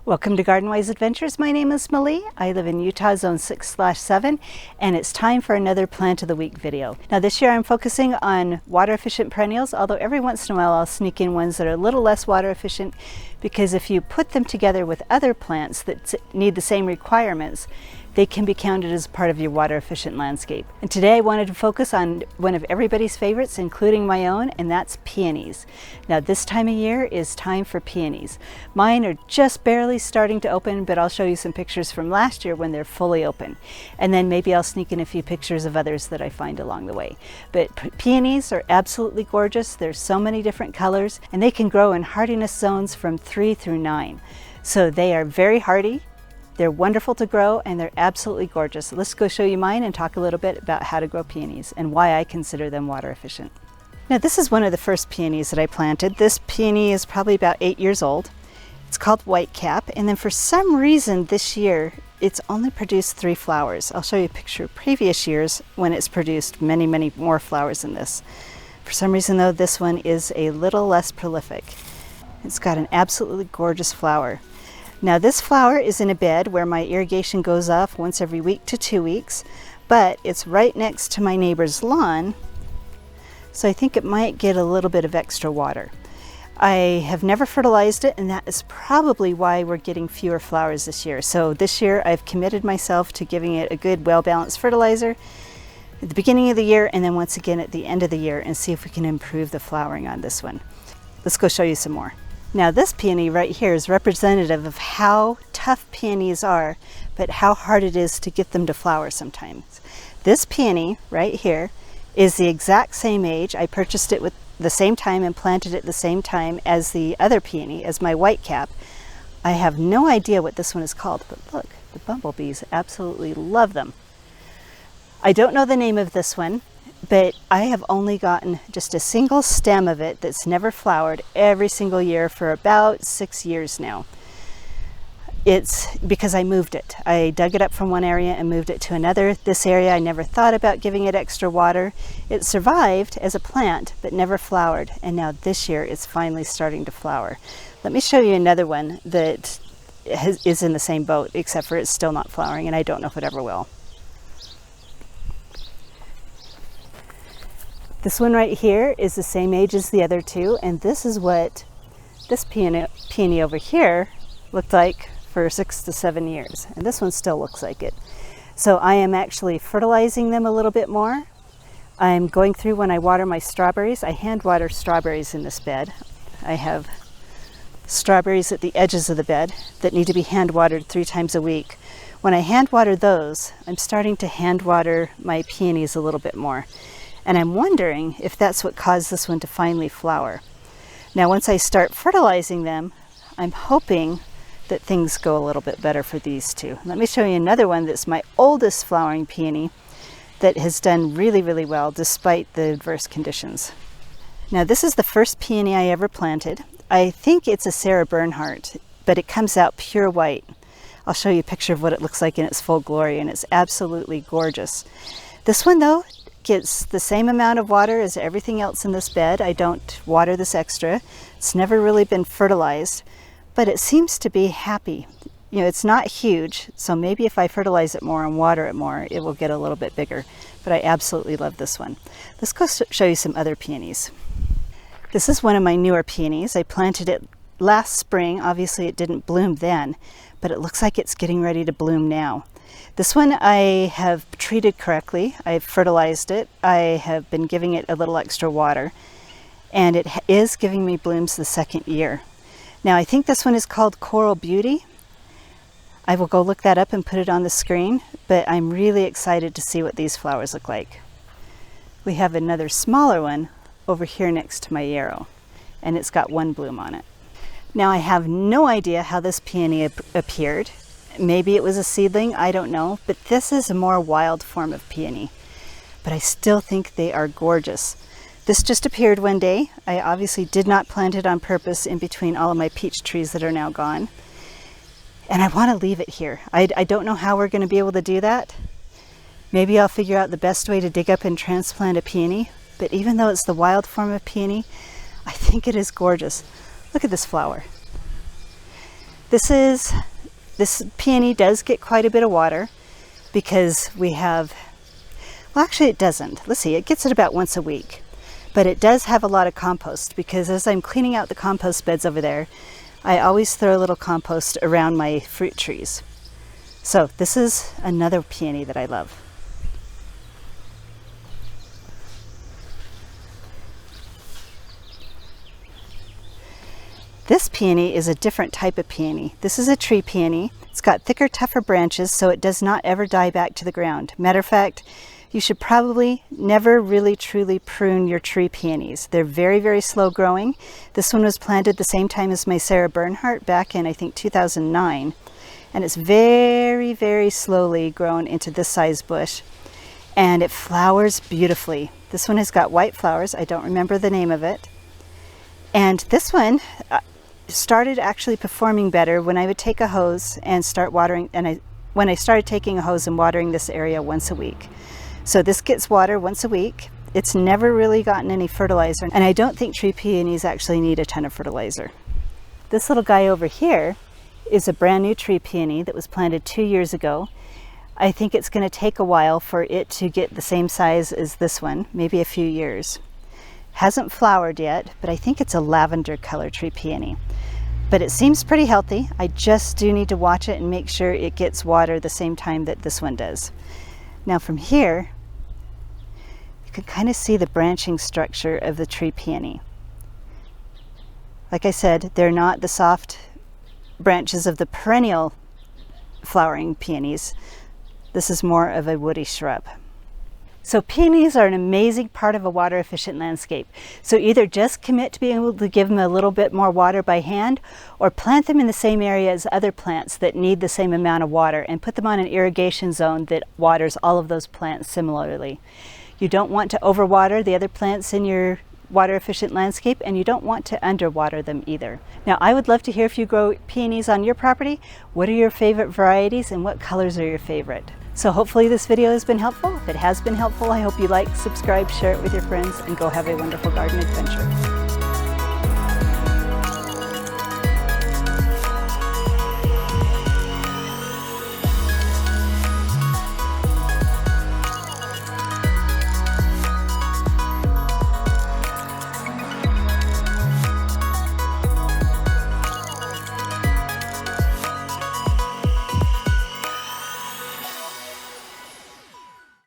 Welcome to Garden Wise Adventures. My name is Malie. I live in Utah Zone 6/7 and it's time for another Plant of the Week video. Now this year I'm focusing on water efficient perennials, although every once in a while I'll sneak in ones that are a little less water efficient, because if you put them together with other plants that need the same requirements, they can be counted as part of your water efficient landscape. And today I wanted to focus on one of everybody's favorites, including my own, and that's peonies. Now this time of year is time for peonies. Mine are just barely starting to open, but I'll show you some pictures from last year when they're fully open. And then maybe I'll sneak in a few pictures of others that I find along the way. But peonies are absolutely gorgeous. There's so many different colors, and they can grow in hardiness zones from 3 through 9. So they are very hardy. They're wonderful to grow and they're absolutely gorgeous. Let's go show you mine and talk a little bit about how to grow peonies and why I consider them water efficient. Now this is one of the first peonies that I planted. This peony is probably about 8 years old. It's called White Cap, and then for some reason this year it's only produced 3 flowers. I'll show you a picture of previous years when it's produced many more flowers than this. For some reason though, this one is a little less prolific. It's got an absolutely gorgeous flower. Now this flower is in a bed where my irrigation goes off once every week to 2 weeks, but it's right next to my neighbor's lawn, so I think it might get a little bit of extra water. I have never fertilized it, and that is probably why we're getting fewer flowers this year. So this year I've committed myself to giving it a good, well-balanced fertilizer at the beginning of the year and then once again at the end of the year, and see if we can improve the flowering on this one. Let's go show you some more. Now this peony right here is representative of how tough peonies are, but how hard it is to get them to flower sometimes. This peony right here is the exact same age. I purchased it with the same time and planted it the same time as the other peony, as my White Cap. I have no idea what this one is called, but look, the bumblebees absolutely love them. I don't know the name of this one, but I have only gotten just a single stem of it that's never flowered every single year for about 6 years now. It's because I moved it. I dug it up from one area and moved it to another. This area I never thought about giving it extra water. It survived as a plant but never flowered, and now this year it's finally starting to flower. Let me show you another one that is in the same boat, except for it's still not flowering, and I don't know if it ever will. This one right here is the same age as the other two, and this is what this peony over here looked like for 6 to 7 years, and this one still looks like it. So I am actually fertilizing them a little bit more. I'm going through, when I water my strawberries, I hand water strawberries in this bed. I have strawberries at the edges of the bed that need to be hand watered 3 times a week. When I hand water those, I'm starting to hand water my peonies a little bit more. And I'm wondering if that's what caused this one to finally flower. Now once I start fertilizing them, I'm hoping that things go a little bit better for these two. Let me show you another one that's my oldest flowering peony that has done really well despite the adverse conditions. Now this is the first peony I ever planted. I think it's a Sarah Burnernhard, but it comes out pure white. I'll show you a picture of what it looks like in its full glory, and it's absolutely gorgeous. This one though gets the same amount of water as everything else in this bed. I don't water this extra. It's never really been fertilized, but it seems to be happy. You know, it's not huge, so maybe if I fertilize it more and water it more, it will get a little bit bigger. But I absolutely love this one. Let's go show you some other peonies. This is one of my newer peonies. I planted it last spring. Obviously it didn't bloom then, but it looks like it's getting ready to bloom now. This one I have treated correctly. I've fertilized it. I have been giving it a little extra water, and it is giving me blooms the second year. Now I think this one is called Coral Beauty. I will go look that up and put it on the screen, but I'm really excited to see what these flowers look like. We have another smaller one over here next to my yarrow, and it's got 1 bloom on it. Now I have no idea how this peony appeared. Maybe it was a seedling, I don't know, but this is a more wild form of peony. But I still think they are gorgeous. This just appeared one day. I obviously did not plant it on purpose in between all of my peach trees that are now gone. And I want to leave it here. I don't know how we're going to be able to do that. Maybe I'll figure out the best way to dig up and transplant a peony. But even though it's the wild form of peony, I think it is gorgeous. Look at this flower. This peony does get quite a bit of water because we have, well, actually it doesn't. Let's see, it gets it about once a week. But it does have a lot of compost because as I'm cleaning out the compost beds over there, I always throw a little compost around my fruit trees. So this is another peony that I love. This peony is a different type of peony. This is a tree peony. It's got thicker, tougher branches, so it does not ever die back to the ground. Matter of fact, you should probably never really truly prune your tree peonies. They're very, very slow growing. This one was planted the same time as my Sarah Burnernhard back in, I think, 2009. And it's very, very slowly grown into this size bush. And it flowers beautifully. This one has got white flowers. I don't remember the name of it. And this one started actually performing better when I would take a hose and start watering, when I started taking a hose and watering this area once a week. So this gets water once a week. It's never really gotten any fertilizer, and I don't think tree peonies actually need a ton of fertilizer. This little guy over here is a brand new tree peony that was planted 2 years ago. I think it's going to take a while for it to get the same size as this one, maybe a few years. Hasn't flowered yet, but I think it's a lavender color tree peony. But it seems pretty healthy. I just do need to watch it and make sure it gets water the same time that this one does. Now from here, you can kind of see the branching structure of the tree peony. Like I said, they're not the soft branches of the perennial flowering peonies. This is more of a woody shrub. So peonies are an amazing part of a water efficient landscape. So either just commit to being able to give them a little bit more water by hand, or plant them in the same area as other plants that need the same amount of water and put them on an irrigation zone that waters all of those plants similarly. You don't want to overwater the other plants in your water efficient landscape, and you don't want to underwater them either. Now I would love to hear if you grow peonies on your property. What are your favorite varieties and what colors are your favorite? So hopefully this video has been helpful. If it has been helpful, I hope you like, subscribe, share it with your friends, and go have a wonderful garden adventure.